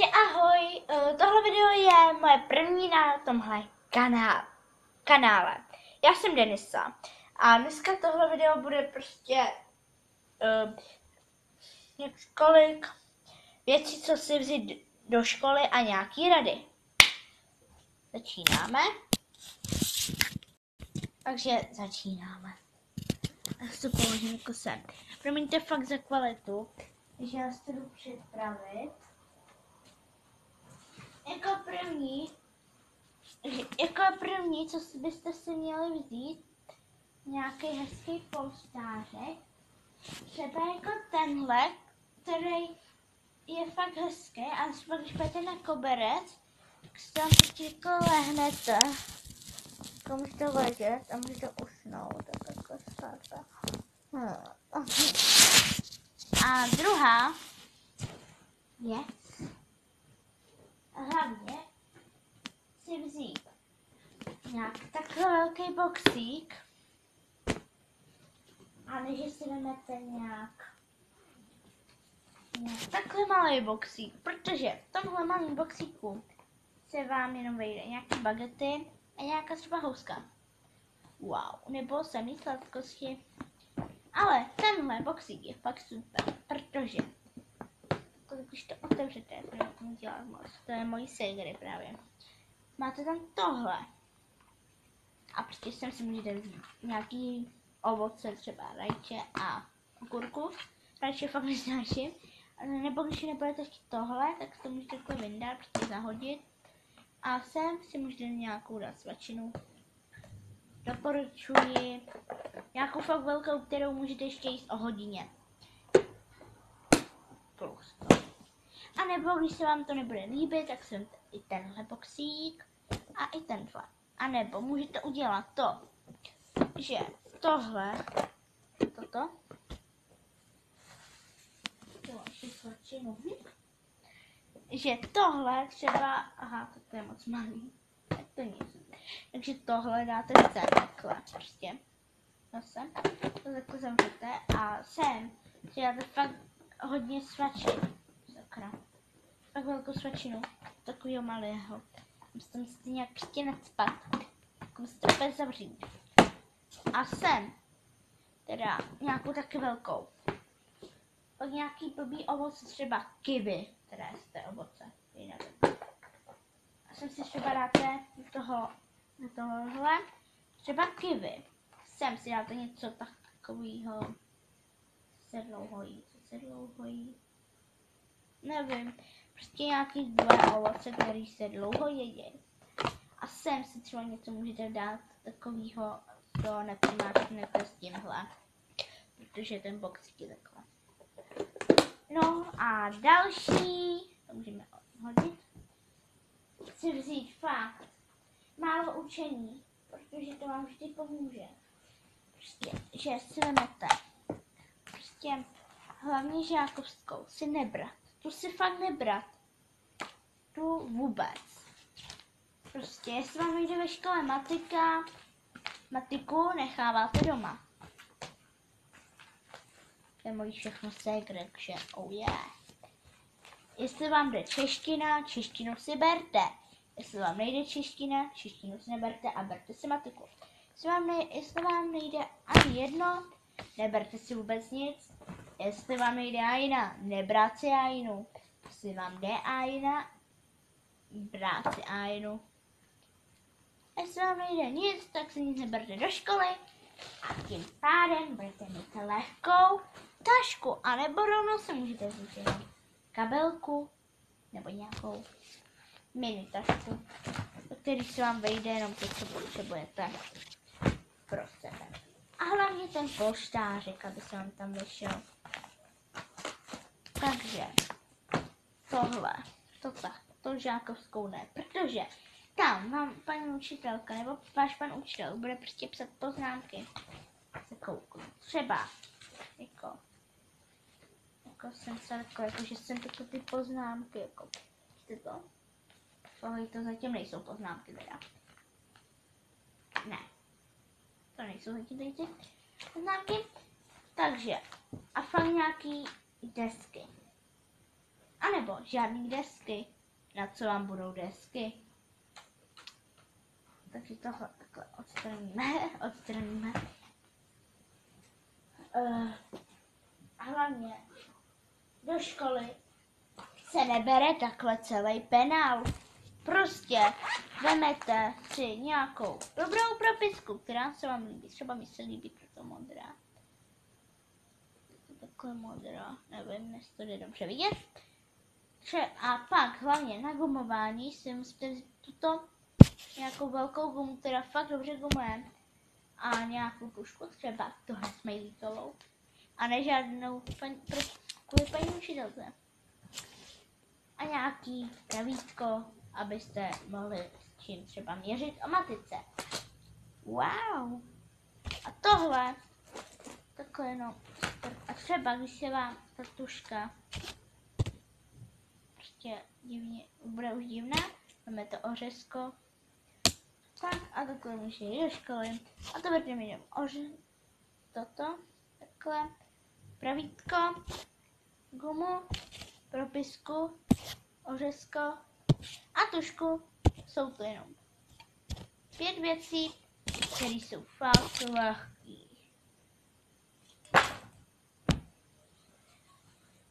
Ahoj, tohle video je moje první na tomhle kanále. Já jsem Denisa a dneska tohle video bude prostě několik věcí, co si vzít do školy a nějaký rady. Začínáme. Takže začínáme. Já si to položím jako sem. Promiňte fakt za kvalitu, že já se jdu připravit. Jako první, co byste si měli vzít, nějaký hezký polštářek, třeba jako tenhle, který je fakt hezký, a třeba když půjdete na koberec, tak si tam prostě jako lehnete, jako můžete ležet a můžete usnout, tak jako státe. A druhá věc, hlavně si vzít nějak takhle velký boxík, a než si vezmete nějak takhle malý boxík, protože v tomhle malém boxíku se vám jenom vejde nějaký bagety a nějaká třeba houska. Wow, nebo samý sladkosti. Ale tenhle boxík je fakt super, protože když to otevřete, to nedělá moc, to je mojí ségry právě. Máte tam tohle. A prostě sem si můžete vzít nějaký ovoce, třeba rajče a okurku. Rajče fakt nesnáším. Nebo když nebudete chtít tohle, tak to můžete takhle vyndat, prostě zahodit. A sem si můžete nějakou dát svačinu. Doporučuji nějakou fakt velkou, kterou můžete ještě jíst o hodině. Plus to. A nebo když se vám to nebude líbit, tak sem i tenhle boxík a i tenhle. A nebo můžete udělat to, že toto, že tohle třeba, aha, to je moc malý, tak to nic. Takže tohle dáte sem takhle, prostě, zase, to takhle zavřete a sem si dáte fakt hodně svačin, sakra, fakt velkou svačinu, takového malého. Musím si nějak prostě nacpat, tak musíte opět zavřít. A sem, teda nějakou taky velkou. Pak nějaký blbý ovoce, třeba kiwi, které jste ovoce, nevím. A sem si třeba dáte do tohohle, třeba kiwi. Sem si dáte něco takového sedlouhojí, nevím. Prostě nějaký dva ovoce, který se dlouho jedí. A sem si třeba něco můžete dát takového, co nepřimáčknete s tímhle, protože ten boxík je takhle. No a další, to můžeme odhodit. Chci vzít fakt málo učení, protože to vám vždy pomůže. Prostě, že si vezmete, prostě hlavně žákovskou si nebrat. Tu si fakt nebrat. Tu vůbec. Prostě, jestli vám jde ve škole matiku necháváte doma. To je mojí všechno ségry, takže oh yeah. Jestli vám jde čeština, češtinu si berte. Jestli vám nejde čeština, češtinu si neberte a berte si matiku. Jestli vám nejde ani jedno, neberte si vůbec nic. Jestli vám nejde ajina, nebrát si ajinu. Jestli vám jde ajina, brát si ajinu. Jestli vám nejde nic, tak si nic neberte do školy a tím pádem budete mít lehkou tašku, anebo rovnou se můžete vzít jenom kabelku nebo nějakou mini tašku, do který se vám vejde jenom to, co potřebujete pro sebe. A hlavně ten polštářek, aby se vám tam vešel. Takže tohle, to žákovskou ne, protože tam vám paní učitelka nebo váš pan učitel bude prostě psat poznámky. Se kouknu. Třeba jako jsem se jako, že jsem takové ty poznámky, jako víte to? Tohle to zatím nejsou poznámky teda. Ne. To nejsou zatím tady ty poznámky. Takže a fakt nějaký desky. A nebo žádný desky. Na co vám budou desky? Takže tohle takhle odstraníme. Hlavně do školy se nebere takhle celý penál. Prostě vemete si nějakou dobrou propisku, která se vám líbí. Třeba mi se líbí proto modrá. Takhle modrá, nevím, jestli to jde dobře vidět. A pak hlavně na gumování si musíte vzít tuto nějakou velkou gumu, která fakt dobře gumuje. A nějakou tušku, třeba tohle smajlíkovou. A ne žádnou kvůli paní učitelce. A nějaký pravítko, abyste mohli s čím třeba měřit o matice. Wow! A tohle, takhle no. A třeba, když se vám ta tuška prostě divně, bude už divná, máme to ořezko, tak a takhle může jít do školy. A to budeme mít toto, takhle, pravítko, gumu, propisku, ořezko a tušku. Jsou to jenom 5 věcí, které jsou fakt lehký.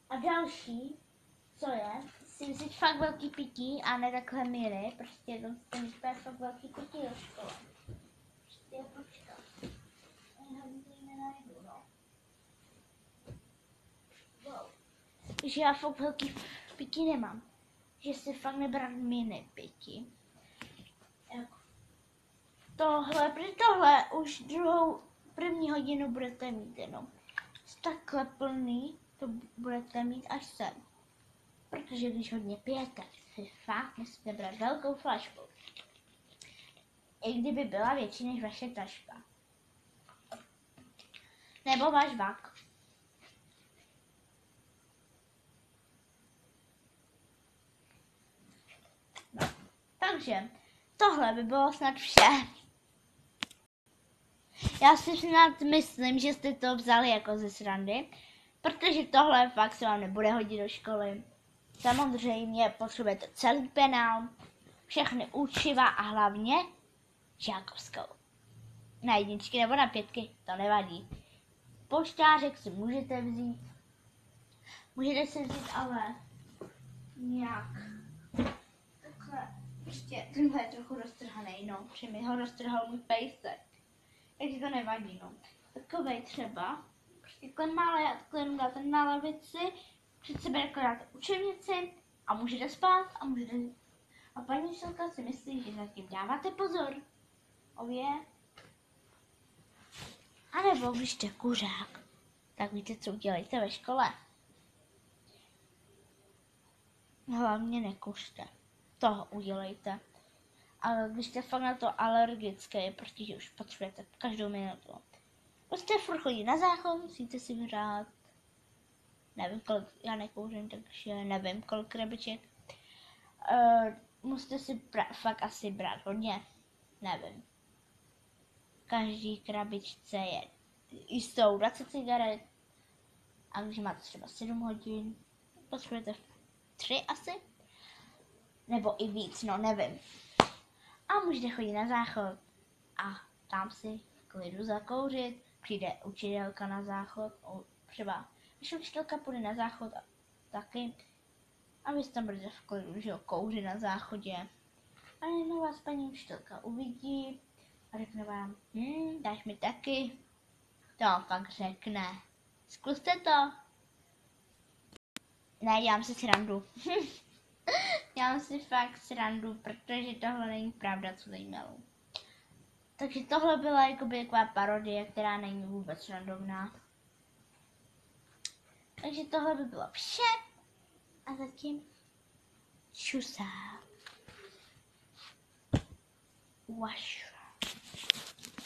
A další, co je, si vzít fakt velký pití a ne takhle míry, prostě to mít fakt velký pití do školy. Prostě počkat. Nenajdu, no. Wow. Že já fakt velký pití nemám. Že si fakt nebrat mini pití. Tohle už první hodinu budete mít jenom. Takhle plný to budete mít až sem. Protože když hodně pijete, si fakt musíte brát velkou flašku. I kdyby byla větší než vaše taška. Nebo váš vak. No. Takže tohle by bylo snad vše. Já si snad myslím, že jste to vzali jako ze srandy, protože tohle fakt se vám nebude hodit do školy. Samozřejmě potřebujete celý penál, všechny učiva a hlavně žákovskou. Na jedničky nebo na 5, to nevadí. Poštářek si můžete vzít. Můžete si vzít ale nějak takhle, prostě tenhle je trochu roztrhaný, no, protože mi ho roztrhal můj pejsek. Takže to nevadí, no. Takovej třeba, prostě takhle malé a takhle jenom dáte na lavici, před sebe takhle dáte učebnici a můžete spát a paní učitelka si myslí, že nad tím dáváte pozor. Ově. A nebo když jste kuřák, tak víte, co udělejte ve škole. Hlavně nekuřte. Toho udělejte. Ale když jste fakt na to alergické, protože už potřebujete každou minutu. Prostě furt chodit na záchod, musíte si brát, nevím kolik, já nekouřím, takže nevím kolik krabiček. Musíte si fakt asi brát hodně, nevím. Každý krabičce je, jsou 20 cigaret a když máte třeba 7 hodin, potřebujete 3 asi, nebo i víc, no nevím. A můžete chodit na záchod a tam si v klidu zakouřit. Přijde učitelka na záchod, třeba vaše učitelka půjde na záchod a taky. A vy tam budete v klidu, že jo, kouřit na záchodě. A jednou vás paní učitelka uvidí a řekne vám, dáš mi taky? To fakt řekne. Zkuste to. Ne, dělám si srandu. Dělám si fakt srandu, protože tohle není pravda, co tady mělo. Takže tohle byla jakoby taková parodie, která není vůbec srandovná. Takže tohle by bylo vše. A zatím čusá. Waš.